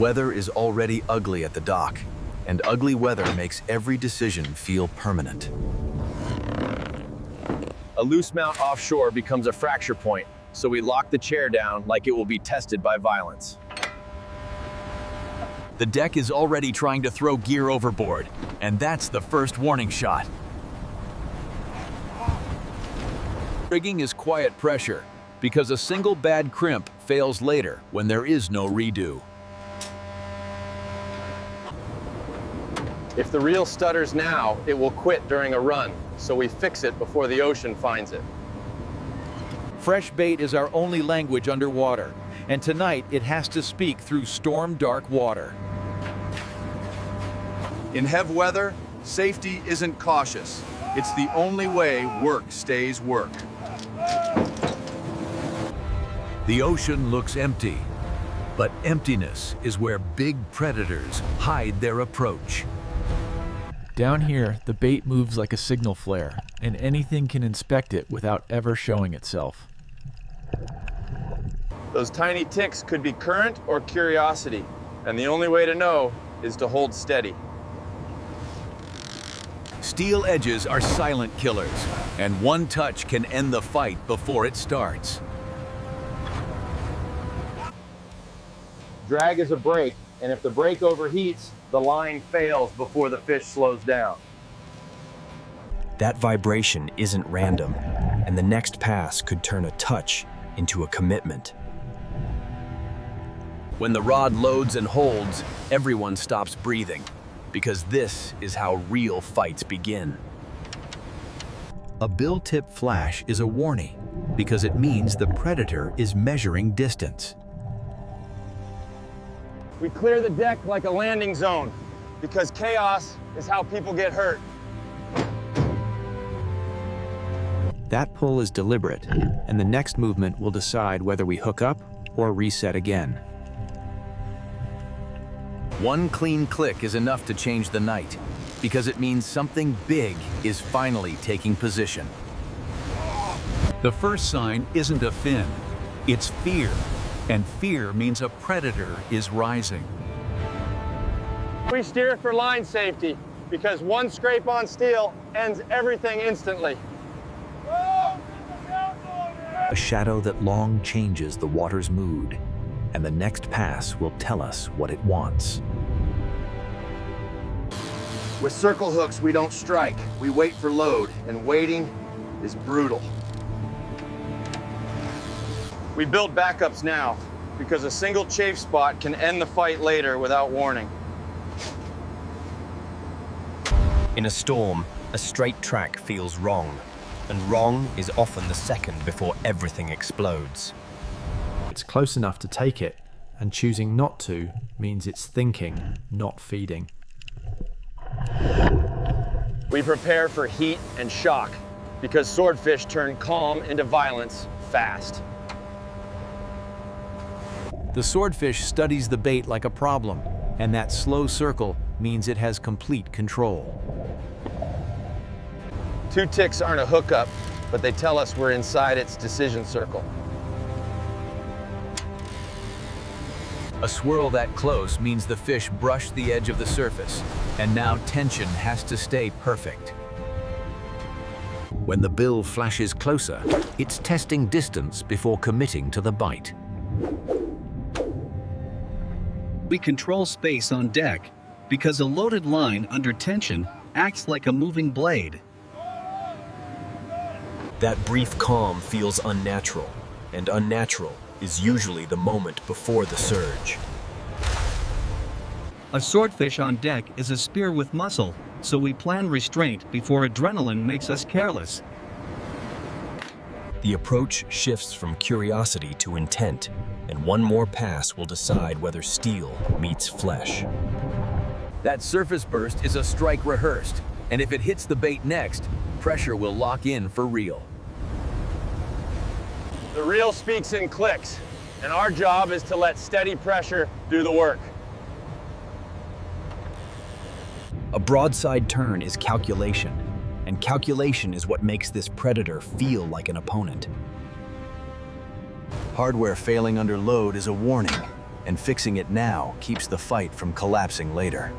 weather is already ugly at the dock, and ugly weather makes every decision feel permanent. A loose mount offshore becomes a fracture point, so we lock the chair down like it will be tested by violence. The deck is already trying to throw gear overboard, and that's the first warning shot. Rigging is quiet pressure, because a single bad crimp fails later when there is no redo. If the reel stutters now, it will quit during a run, so we fix it before the ocean finds it. Fresh bait is our only language underwater, and tonight it has to speak through storm-dark water. In heavy weather, safety isn't cautious. It's the only way work stays work. The ocean looks empty, but emptiness is where big predators hide their approach. Down here, the bait moves like a signal flare, and anything can inspect it without ever showing itself. Those tiny ticks could be current or curiosity, and the only way to know is to hold steady. Steel edges are silent killers, and one touch can end the fight before it starts. Drag is a brake, and if the brake overheats, the line fails before the fish slows down. That vibration isn't random, and the next pass could turn a touch into a commitment. When the rod loads and holds, everyone stops breathing, because this is how real fights begin. A bill tip flash is a warning, because it means the predator is measuring distance. We clear the deck like a landing zone, because chaos is how people get hurt. That pull is deliberate, and the next movement will decide whether we hook up or reset again. One clean click is enough to change the night, because it means something big is finally taking position. The first sign isn't a fin, it's fear, and fear means a predator is rising. We steer for line safety, because one scrape on steel ends everything instantly. A shadow that long changes the water's mood, and the next pass will tell us what it wants. With circle hooks, we don't strike. We wait for load, and waiting is brutal. We build backups now, because a single chafe spot can end the fight later without warning. In a storm, a straight track feels wrong, and wrong is often the second before everything explodes. It's close enough to take it, and choosing not to means it's thinking, not feeding. We prepare for heat and shock, because swordfish turn calm into violence fast. The swordfish studies the bait like a problem, and that slow circle means it has complete control. Two ticks aren't a hookup, but they tell us we're inside its decision circle. A swirl that close means the fish brushed the edge of the surface, and now tension has to stay perfect. When the bill flashes closer, it's testing distance before committing to the bite. We control space on deck because a loaded line under tension acts like a moving blade. That brief calm feels unnatural, and unnatural is usually the moment before the surge. A swordfish on deck is a spear with muscle, so we plan restraint before adrenaline makes us careless. The approach shifts from curiosity to intent, and one more pass will decide whether steel meets flesh. That surface burst is a strike rehearsed, and if it hits the bait next, pressure will lock in for real. The reel speaks in clicks, and our job is to let steady pressure do the work. A broadside turn is calculation, and calculation is what makes this predator feel like an opponent. Hardware failing under load is a warning, and fixing it now keeps the fight from collapsing later.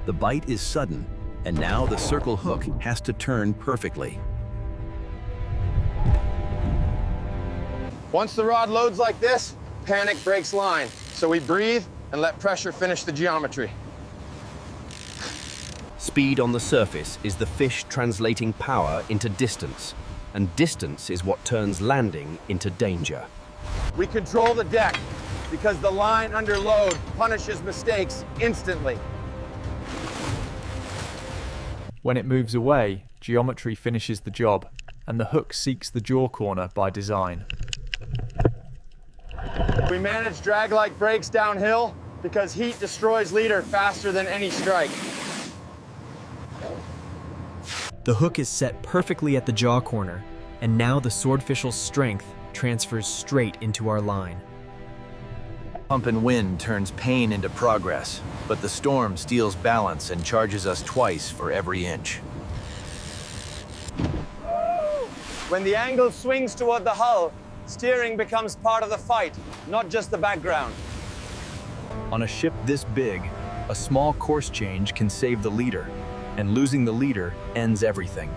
The bite is sudden, and now the circle hook has to turn perfectly. Once the rod loads like this, panic breaks line. So we breathe and let pressure finish the geometry. Speed on the surface is the fish translating power into distance, and distance is what turns landing into danger. We control the deck because the line under load punishes mistakes instantly. When it moves away, geometry finishes the job, and the hook seeks the jaw corner by design. We manage drag-like breaks downhill because heat destroys leader faster than any strike. The hook is set perfectly at the jaw corner, and now the swordfish's strength transfers straight into our line. Pump and wind turns pain into progress, but the storm steals balance and charges us twice for every inch. When the angle swings toward the hull, steering becomes part of the fight, not just the background. On a ship this big, a small course change can save the leader, and losing the leader ends everything.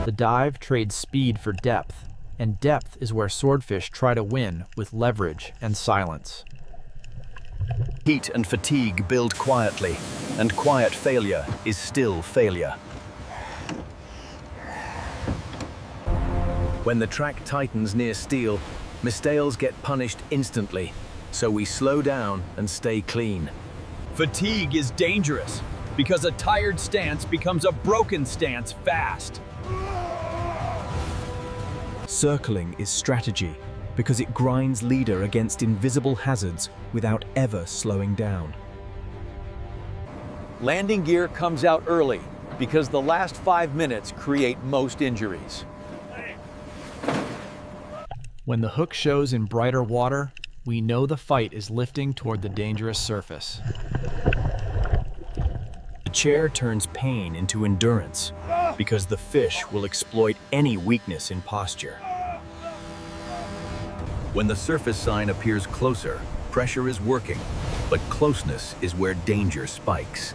The dive trades speed for depth, and depth is where swordfish try to win with leverage and silence. Heat and fatigue build quietly, and quiet failure is still failure. When the track tightens near steel, mistakes get punished instantly, so we slow down and stay clean. Fatigue is dangerous because a tired stance becomes a broken stance fast. Circling is strategy because it grinds leader against invisible hazards without ever slowing down. Landing gear comes out early because the last 5 minutes create most injuries. When the hook shows in brighter water, we know the fight is lifting toward the dangerous surface. The chair turns pain into endurance because the fish will exploit any weakness in posture. When the surface sign appears closer, pressure is working, but closeness is where danger spikes.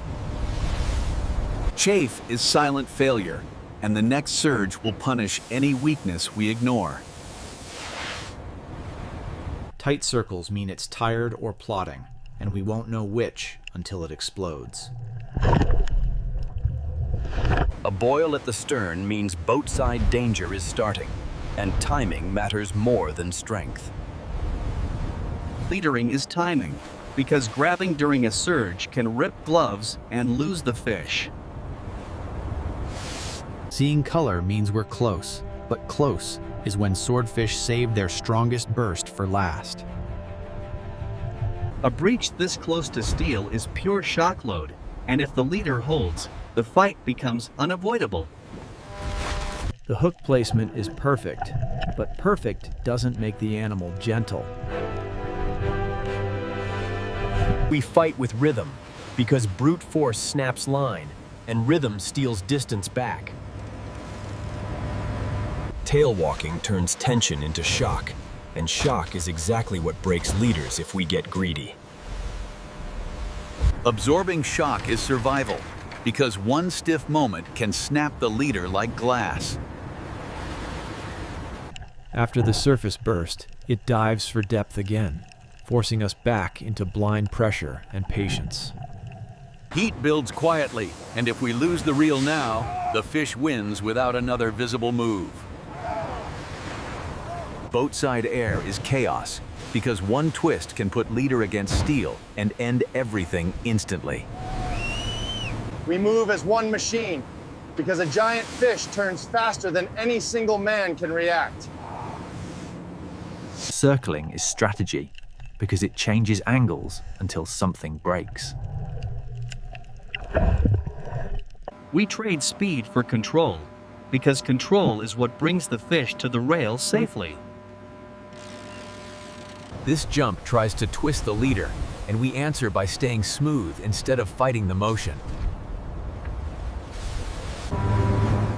Chafe is silent failure, and the next surge will punish any weakness we ignore. Tight circles mean it's tired or plotting, and we won't know which until it explodes. A boil at the stern means boatside danger is starting, and timing matters more than strength. Leadering is timing, because grabbing during a surge can rip gloves and lose the fish. Seeing color means we're close, but close is when swordfish save their strongest burst for last. A breach this close to steel is pure shock load, and if the leader holds, the fight becomes unavoidable. The hook placement is perfect, but perfect doesn't make the animal gentle. We fight with rhythm because brute force snaps line and rhythm steals distance back. Tail walking turns tension into shock, and shock is exactly what breaks leaders if we get greedy. Absorbing shock is survival because one stiff moment can snap the leader like glass. After the surface burst, it dives for depth again, forcing us back into blind pressure and patience. Heat builds quietly, and if we lose the reel now, the fish wins without another visible move. Boatside air is chaos, because one twist can put leader against steel and end everything instantly. We move as one machine because a giant fish turns faster than any single man can react. Circling is strategy, because it changes angles until something breaks. We trade speed for control, because control is what brings the fish to the rail safely. This jump tries to twist the leader, and we answer by staying smooth instead of fighting the motion.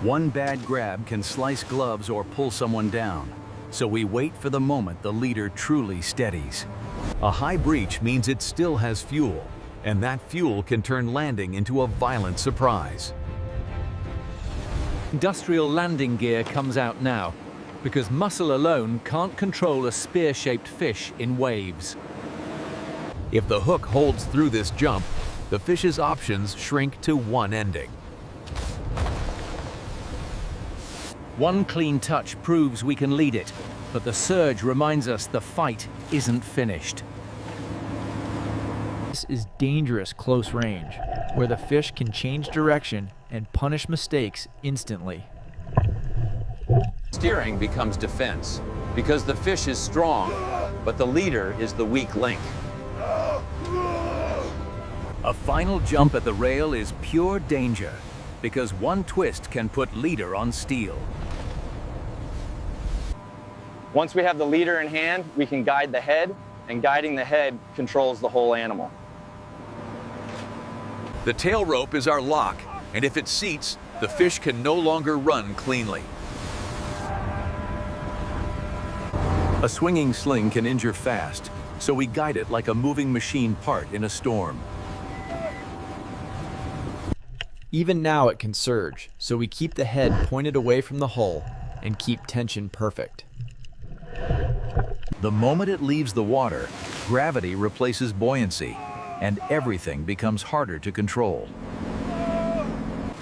One bad grab can slice gloves or pull someone down, so we wait for the moment the leader truly steadies. A high breach means it still has fuel, and that fuel can turn landing into a violent surprise. Industrial landing gear comes out now, because muscle alone can't control a spear-shaped fish in waves. If the hook holds through this jump, the fish's options shrink to one ending. One clean touch proves we can lead it, but the surge reminds us the fight isn't finished. This is dangerous close range, where the fish can change direction and punish mistakes instantly. Steering becomes defense, because the fish is strong, but the leader is the weak link. A final jump at the rail is pure danger, because one twist can put leader on steel. Once we have the leader in hand, we can guide the head, and guiding the head controls the whole animal. The tail rope is our lock, and if it seats, the fish can no longer run cleanly. A swinging sling can injure fast, so we guide it like a moving machine part in a storm. Even now it can surge, so we keep the head pointed away from the hull and keep tension perfect. The moment it leaves the water, gravity replaces buoyancy, and everything becomes harder to control.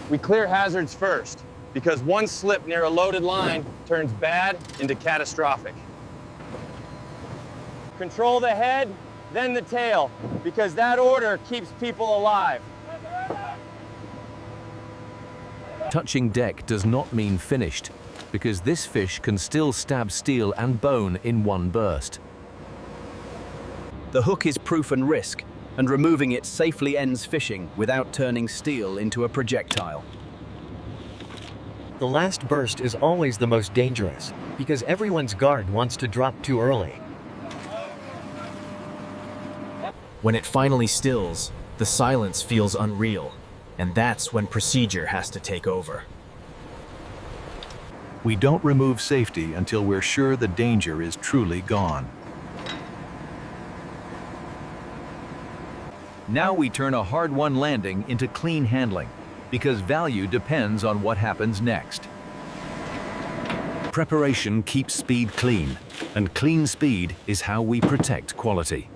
We clear hazards first, because one slip near a loaded line turns bad into catastrophic. Control the head, then the tail, because that order keeps people alive. Touching deck does not mean finished, because this fish can still stab steel and bone in one burst. The hook is proof and risk, and removing it safely ends fishing without turning steel into a projectile. The last burst is always the most dangerous, because everyone's guard wants to drop too early. When it finally stills, the silence feels unreal, and that's when procedure has to take over. We don't remove safety until we're sure the danger is truly gone. Now we turn a hard-won landing into clean handling, because value depends on what happens next. Preparation keeps speed clean, and clean speed is how we protect quality.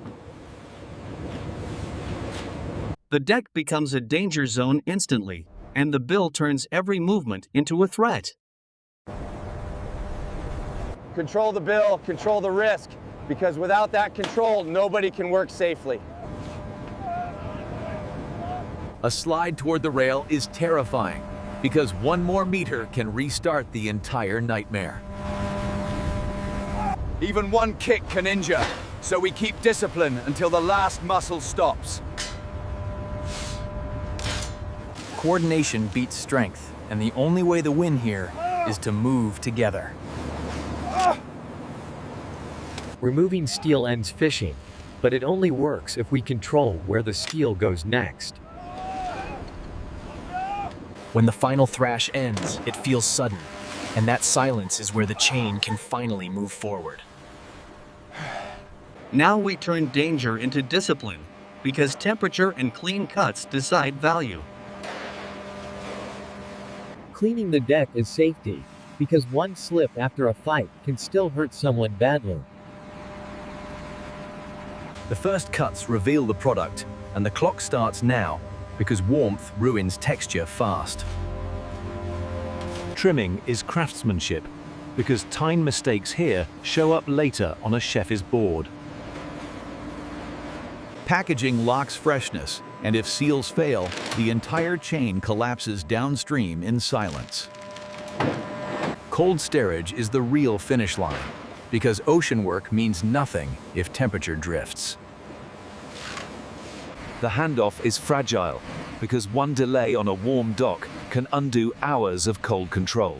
The deck becomes a danger zone instantly, and the bill turns every movement into a threat. Control the bill, control the risk, because without that control, nobody can work safely. A slide toward the rail is terrifying, because one more meter can restart the entire nightmare. Even one kick can injure, so we keep discipline until the last muscle stops. Coordination beats strength, and the only way to win here is to move together. Removing steel ends fishing, but it only works if we control where the steel goes next. When the final thrash ends, it feels sudden, and that silence is where the chain can finally move forward. Now we turn danger into discipline, because temperature and clean cuts decide value. Cleaning the deck is safety, because one slip after a fight can still hurt someone badly. The first cuts reveal the product, and the clock starts now, because warmth ruins texture fast. Trimming is craftsmanship, because tine mistakes here show up later on a chef's board. Packaging locks freshness, and if seals fail, the entire chain collapses downstream in silence. Cold storage is the real finish line, because ocean work means nothing if temperature drifts. The handoff is fragile, because one delay on a warm dock can undo hours of cold control.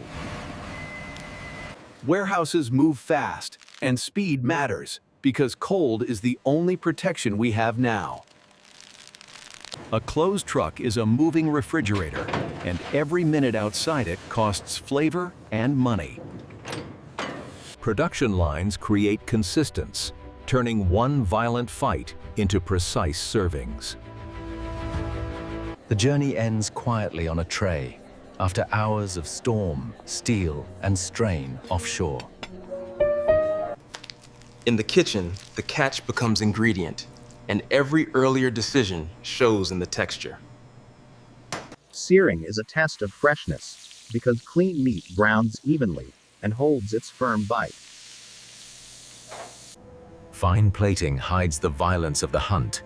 Warehouses move fast, and speed matters, because cold is the only protection we have now. A closed truck is a moving refrigerator, and every minute outside it costs flavor and money. Production lines create consistency, turning one violent fight into precise servings. The journey ends quietly on a tray, after hours of storm, steel, and strain offshore. In the kitchen, the catch becomes ingredient, and every earlier decision shows in the texture. Searing is a test of freshness, because clean meat browns evenly and holds its firm bite. Fine plating hides the violence of the hunt,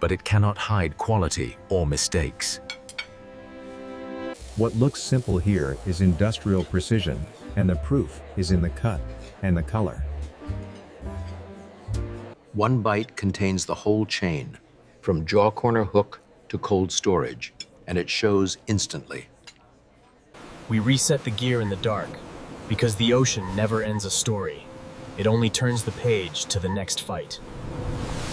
but it cannot hide quality or mistakes. What looks simple here is industrial precision, and the proof is in the cut and the color. One bite contains the whole chain, from jaw corner hook to cold storage, and it shows instantly. We reset the gear in the dark, because the ocean never ends a story. It only turns the page to the next fight.